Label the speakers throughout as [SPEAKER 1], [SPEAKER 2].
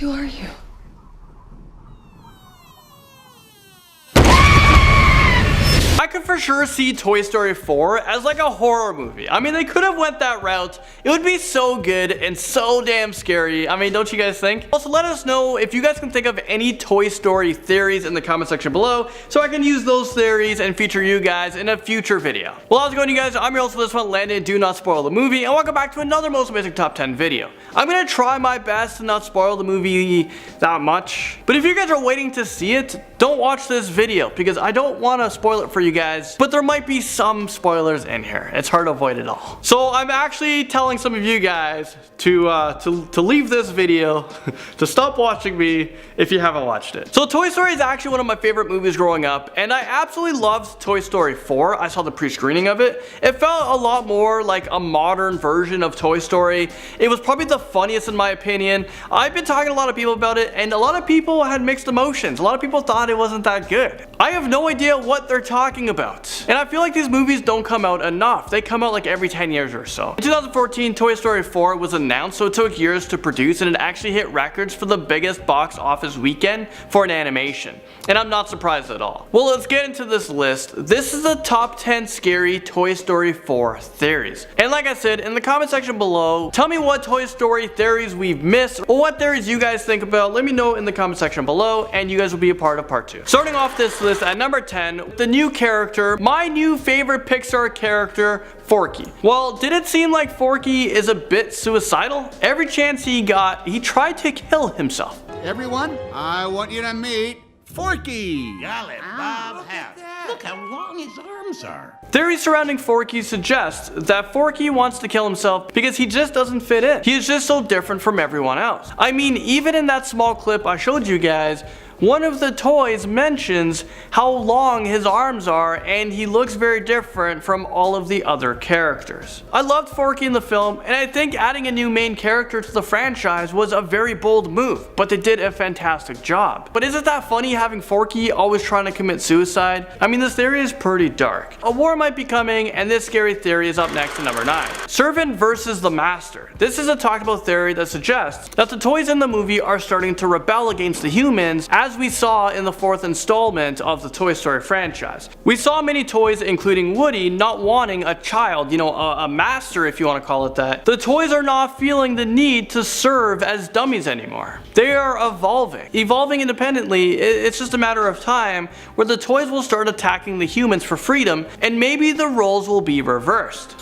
[SPEAKER 1] Who are you?
[SPEAKER 2] I could for sure see Toy Story 4 as like a horror movie. I mean, they could have went that route. It would be so good and so damn scary. I mean, don't you guys think? Also, let us know if you guys can think of any Toy Story theories in the comment section below, so I can use those theories and feature you guys in a future video. Well, how's it going, you guys? I'm your host for this one, Landon. Do not spoil the movie, and welcome back to another Most Amazing Top 10 video. I'm gonna try my best to not spoil the movie that much, but if you guys are waiting to see it, don't watch this video because I don't want to spoil it for you guys, but there might be some spoilers in here. It's hard to avoid it all. So I'm actually telling some of you guys to leave this video, to stop watching me if you haven't watched it. So Toy Story is actually one of my favorite movies growing up, and I absolutely loved Toy Story 4. I saw the pre-screening of it. It felt a lot more like a modern version of Toy Story. It was probably the funniest in my opinion. I've been talking to a lot of people about it, and a lot of people had mixed emotions. A lot of people thought it wasn't that good. I have no idea what they're talking about. And I feel like these movies don't come out enough. They come out like every 10 years or so. In 2014, Toy Story 4 was announced, so it took years to produce, and it actually hit records for the biggest box office weekend for an animation. And I'm not surprised at all. Well, let's get into this list. This is the top 10 scary Toy Story 4 theories. And like I said, in the comment section below, tell me what Toy Story theories we've missed, or what theories you guys think about. Let me know in the comment section below, and you guys will be a part of part 2. Starting off this list at number 10, the new character, my new favorite Pixar character, Forky. Well, did it seem like Forky is a bit suicidal? Every chance he got, he tried to kill himself.
[SPEAKER 3] Everyone, I want you to meet Forky.
[SPEAKER 4] Golly, Bob House. Look how long his arms are.
[SPEAKER 2] Theories surrounding Forky suggest that Forky wants to kill himself because he just doesn't fit in. He is just so different from everyone else. I mean, even in that small clip I showed you guys, one of the toys mentions how long his arms are, and he looks very different from all of the other characters. I loved Forky in the film, and I think adding a new main character to the franchise was a very bold move, but they did a fantastic job. But isn't that funny having Forky always trying to commit suicide? I mean, this theory is pretty dark. A war might be coming, and this scary theory is up next to number 9. Servant versus the master. This is a talked about theory that suggests that the toys in the movie are starting to rebel against the humans, as we saw in the 4th installment of the Toy Story franchise. We saw many toys, including Woody, not wanting a child, a master if you want to call it that. The toys are not feeling the need to serve as dummies anymore. They are evolving independently. It's just a matter of time where the toys will start attacking the humans for freedom, and maybe the roles will be reversed.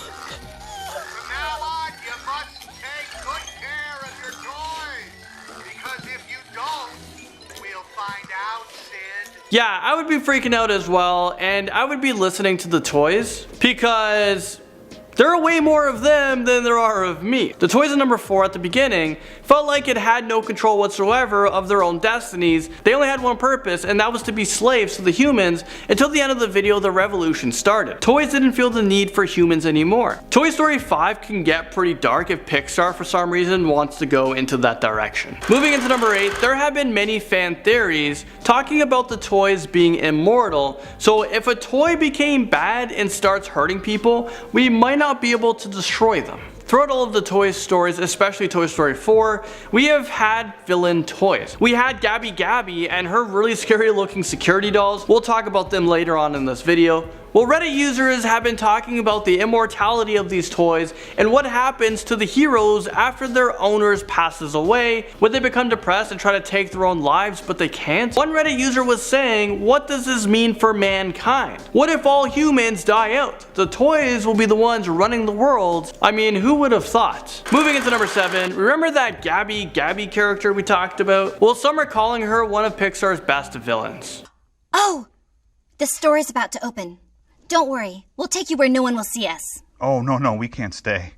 [SPEAKER 2] Yeah, I would be freaking out as well, and I would be listening to the toys because there are way more of them than there are of me. The toys at number 4 at the beginning felt like it had no control whatsoever of their own destinies. They only had one purpose, and that was to be slaves to the humans until the end of the video the revolution started. Toys didn't feel the need for humans anymore. Toy Story 5 can get pretty dark if Pixar for some reason wants to go into that direction. Moving into number 8, there have been many fan theories talking about the toys being immortal, so if a toy became bad and starts hurting people, we might not be able to destroy them. Throughout all of the Toy Stories, especially Toy Story 4, we have had villain toys. We had Gabby Gabby and her really scary looking security dolls. We'll talk about them later on in this video. Well, Reddit users have been talking about the immortality of these toys and what happens to the heroes after their owners passes away. Would they become depressed and try to take their own lives, but they can't? One Reddit user was saying, what does this mean for mankind? What if all humans die out? The toys will be the ones running the world. I mean, who would have thought? Moving into number 7, remember that Gabby Gabby character we talked about? Well, some are calling her one of Pixar's best villains.
[SPEAKER 5] Oh, the store's about to open. Don't worry, we'll take you where no one will see us.
[SPEAKER 6] Oh, no, we can't stay.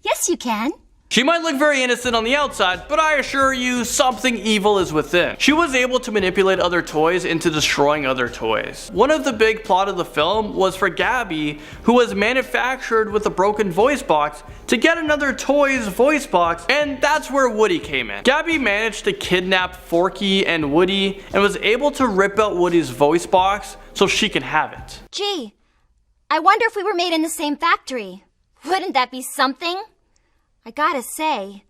[SPEAKER 5] Yes, you can.
[SPEAKER 2] She might look very innocent on the outside, but I assure you something evil is within. She was able to manipulate other toys into destroying other toys. One of the big plot of the film was for Gabby, who was manufactured with a broken voice box, to get another toy's voice box, and that's where Woody came in. Gabby managed to kidnap Forky and Woody and was able to rip out Woody's voice box so she can have it.
[SPEAKER 5] Gee, I wonder if we were made in the same factory. Wouldn't that be something? I gotta say,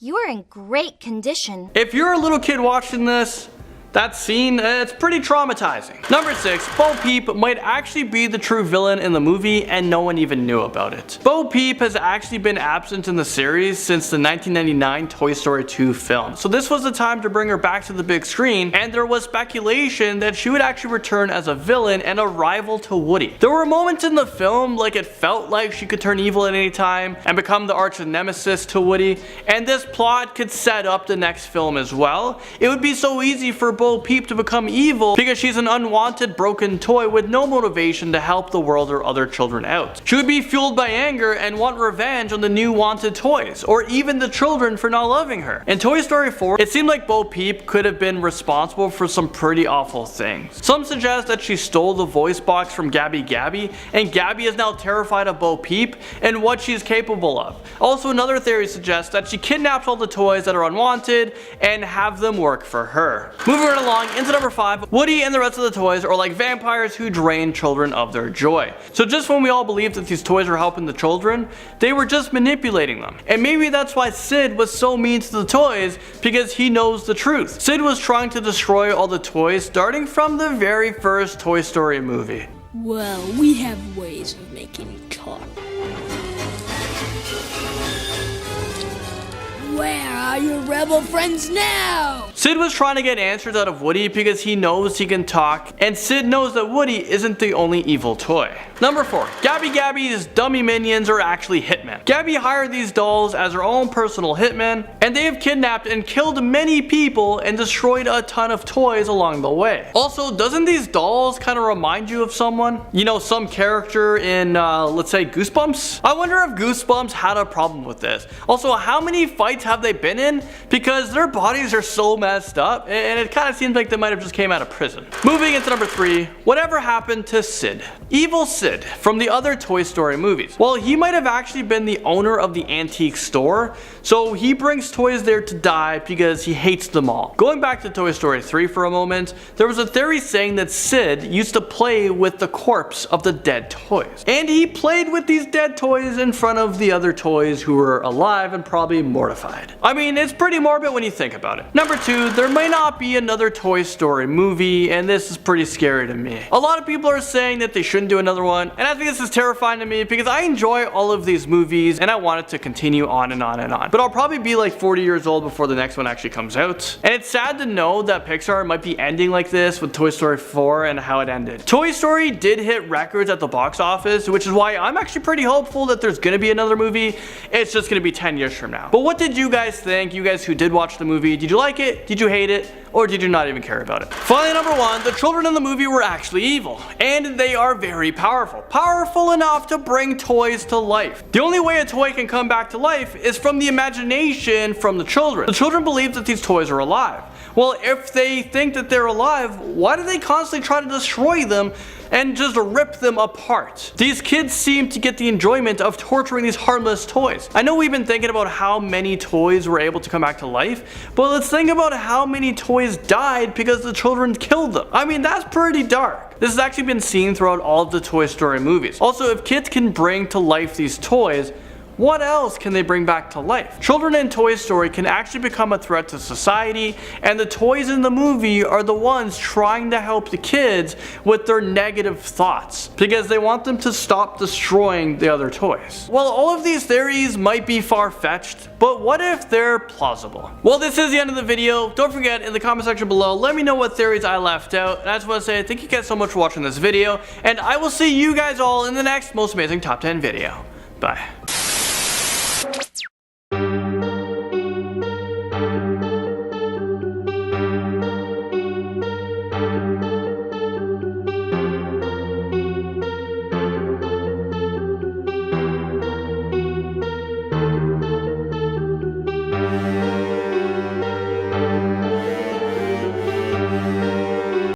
[SPEAKER 5] You are in great condition.
[SPEAKER 2] If you're a little kid watching this, that scene, it's pretty traumatizing. Number 6, Bo Peep might actually be the true villain in the movie and no one even knew about it. Bo Peep has actually been absent in the series since the 1999 Toy Story 2 film. So this was the time to bring her back to the big screen, and there was speculation that she would actually return as a villain and a rival to Woody. There were moments in the film like it felt like she could turn evil at any time and become the arch nemesis to Woody, and this plot could set up the next film as well. It would be so easy for Bo Peep to become evil because she's an unwanted broken toy with no motivation to help the world or other children out. She would be fueled by anger and want revenge on the new wanted toys, or even the children for not loving her. In Toy Story 4, it seemed like Bo Peep could have been responsible for some pretty awful things. Some suggest that she stole the voice box from Gabby Gabby, and Gabby is now terrified of Bo Peep and what she's capable of. Also, another theory suggests that she kidnaps all the toys that are unwanted and have them work for her. Moving right along into number 5, Woody and the rest of the toys are like vampires who drain children of their joy. So just when we all believed that these toys were helping the children, they were just manipulating them. And maybe that's why Sid was so mean to the toys, because he knows the truth. Sid was trying to destroy all the toys starting from the very first Toy Story movie.
[SPEAKER 1] Well, we have ways of making you talk. Where are your rebel friends now?
[SPEAKER 2] Sid was trying to get answers out of Woody because he knows he can talk, and Sid knows that Woody isn't the only evil toy. Number 4, Gabby Gabby's dummy minions are actually hitmen. Gabby hired these dolls as her own personal hitmen, and they have kidnapped and killed many people and destroyed a ton of toys along the way. Also, doesn't these dolls kind of remind you of someone? You know, some character in, let's say, Goosebumps? I wonder if Goosebumps had a problem with this. Also, how many fights have they been in? Because their bodies are so messed up, and it kind of seems like they might have just came out of prison. Moving into number 3, whatever happened to Sid? Evil Sid from the other Toy Story movies. Well, he might have actually been the owner of the antique store, so he brings toys there to die because he hates them all. Going back to Toy Story 3 for a moment, there was a theory saying that Sid used to play with the corpse of the dead toys. And he played with these dead toys in front of the other toys who were alive and probably mortified. I mean, it's pretty morbid when you think about it. Number 2, there may not be another Toy Story movie, and this is pretty scary to me. A lot of people are saying that they shouldn't do another one, and I think this is terrifying to me because I enjoy all of these movies and I want it to continue on and on and on. But I'll probably be like 40 years old before the next one actually comes out. And it's sad to know that Pixar might be ending like this with Toy Story 4 and how it ended. Toy Story did hit records at the box office, which is why I'm actually pretty hopeful that there's gonna be another movie. It's just gonna be 10 years from now. But what did you guys think? You guys who did watch the movie, did you like it? Did you hate it? Or did you not even care about it? Finally, number 1, the children in the movie were actually evil, and they are very powerful. Powerful enough to bring toys to life. The only way a toy can come back to life is from the imagination from the children. The children believe that these toys are alive. Well, if they think that they're alive, why do they constantly try to destroy them and just rip them apart? These kids seem to get the enjoyment of torturing these harmless toys. I know we've been thinking about how many toys were able to come back to life, but let's think about how many toys died because the children killed them. I mean, that's pretty dark. This has actually been seen throughout all of the Toy Story movies. Also, if kids can bring to life these toys, what else can they bring back to life? Children in Toy Story can actually become a threat to society, and the toys in the movie are the ones trying to help the kids with their negative thoughts because they want them to stop destroying the other toys. Well, all of these theories might be far-fetched, but what if they're plausible? Well, this is the end of the video. Don't forget, in the comment section below, let me know what theories I left out. And I just want to say thank you guys so much for watching this video, and I will see you guys all in the next most amazing top 10 video. Bye.